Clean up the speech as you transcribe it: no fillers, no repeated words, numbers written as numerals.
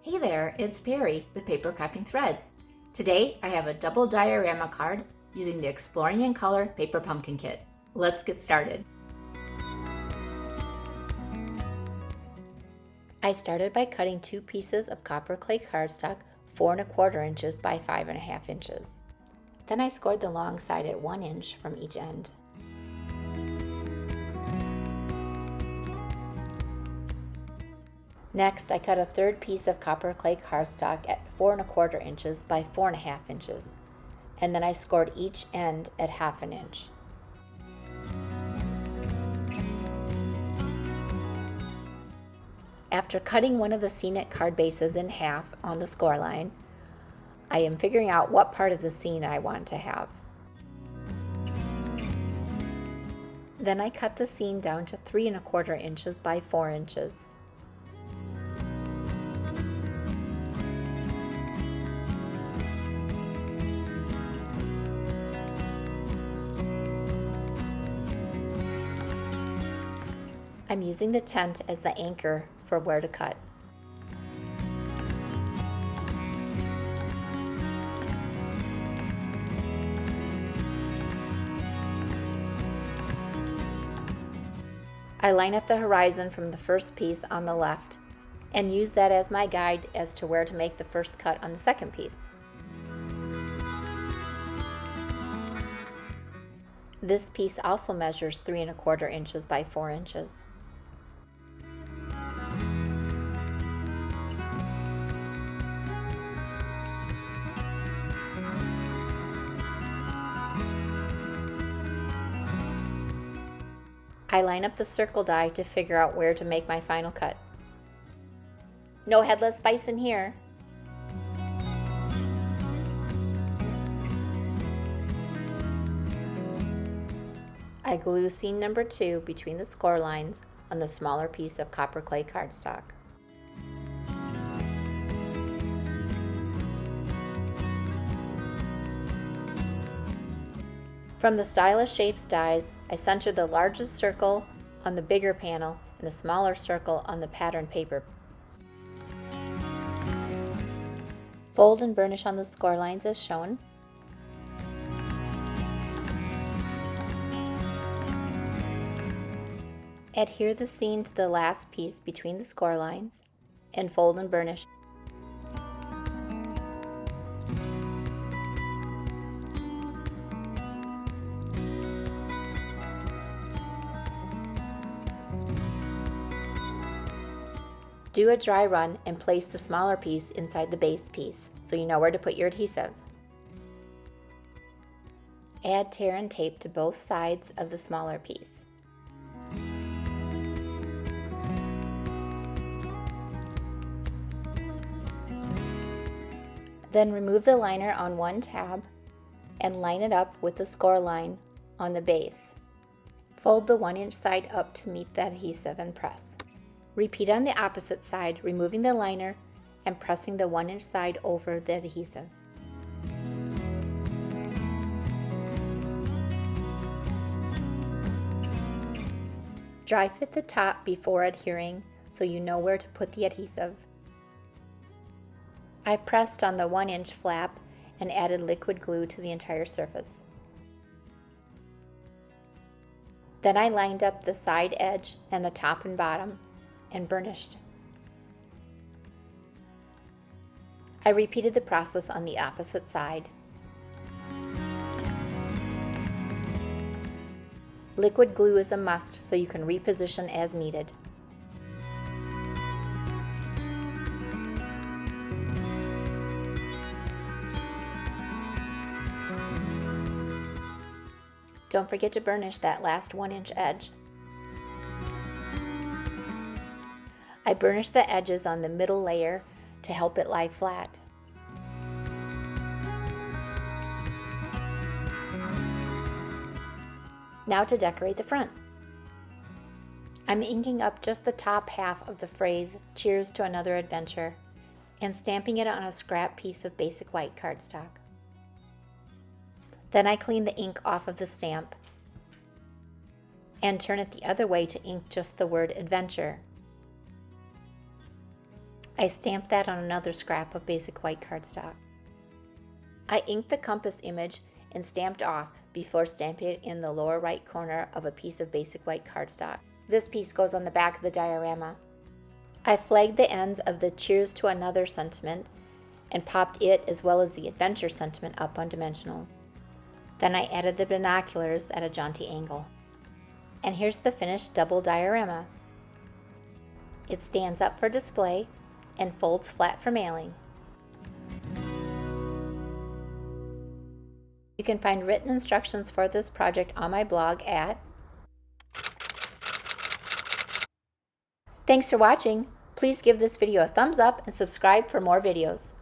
Hey there, it's Perry with PapercraftingThreads. Today I have a double diorama card using the Exploring in Color Paper Pumpkin Kit. Let's get started. I started by cutting 2 pieces of copper clay cardstock 4 1/4 inches by 5 1/2 inches. Then I scored the long side at 1 inch from each end. Next, I cut a 3rd piece of copper clay cardstock at 4 1/4 inches by 4 1/2 inches, and then I scored each end at 1/2 inch. After cutting one of the scenic card bases in half on the score line, I am figuring out what part of the scene I want to have. Then I cut the scene down to 3 1/4 inches by 4 inches. I'm using the tent as the anchor for where to cut. I line up the horizon from the first piece on the left and use that as my guide as to where to make the first cut on the second piece. This piece also measures 3 1/4 inches by 4 inches. I line up the circle die to figure out where to make my final cut. No headless bison here. I glue scene number 2 between the score lines on the smaller piece of copper clay cardstock. From the Stylish Shapes dies, I center the largest circle on the bigger panel and the smaller circle on the pattern paper. Fold and burnish on the score lines as shown. Adhere the scene to the last piece between the score lines and fold and burnish. Do a dry run and place the smaller piece inside the base piece so you know where to put your adhesive. Add tear and tape to both sides of the smaller piece. Then remove the liner on one tab and line it up with the score line on the base. Fold the 1 inch side up to meet the adhesive and press. Repeat on the opposite side, removing the liner and pressing the 1 inch side over the adhesive. Dry fit the top before adhering so you know where to put the adhesive. I pressed on the 1 inch flap and added liquid glue to the entire surface. Then I lined up the side edge and the top and bottom and burnished. I repeated the process on the opposite side. Liquid glue is a must so you can reposition as needed. Don't forget to burnish that last 1 inch edge. I burnished the edges on the middle layer to help it lie flat. Now to decorate the front. I'm inking up just the top half of the phrase, "Cheers to another adventure," and stamping it on a scrap piece of basic white cardstock. Then I clean the ink off of the stamp and turn it the other way to ink just the word adventure. I stamped that on another scrap of basic white cardstock. I inked the compass image and stamped off before stamping it in the lower right corner of a piece of basic white cardstock. This piece goes on the back of the diorama. I flagged the ends of the Cheers to Another sentiment and popped it as well as the Adventure sentiment up on dimensional. Then I added the binoculars at a jaunty angle. And here's the finished double diorama. It stands up for display and folds flat for mailing. You can find written instructions for this project on my blog at... Thanks for watching. Please give this video a thumbs up and subscribe for more videos.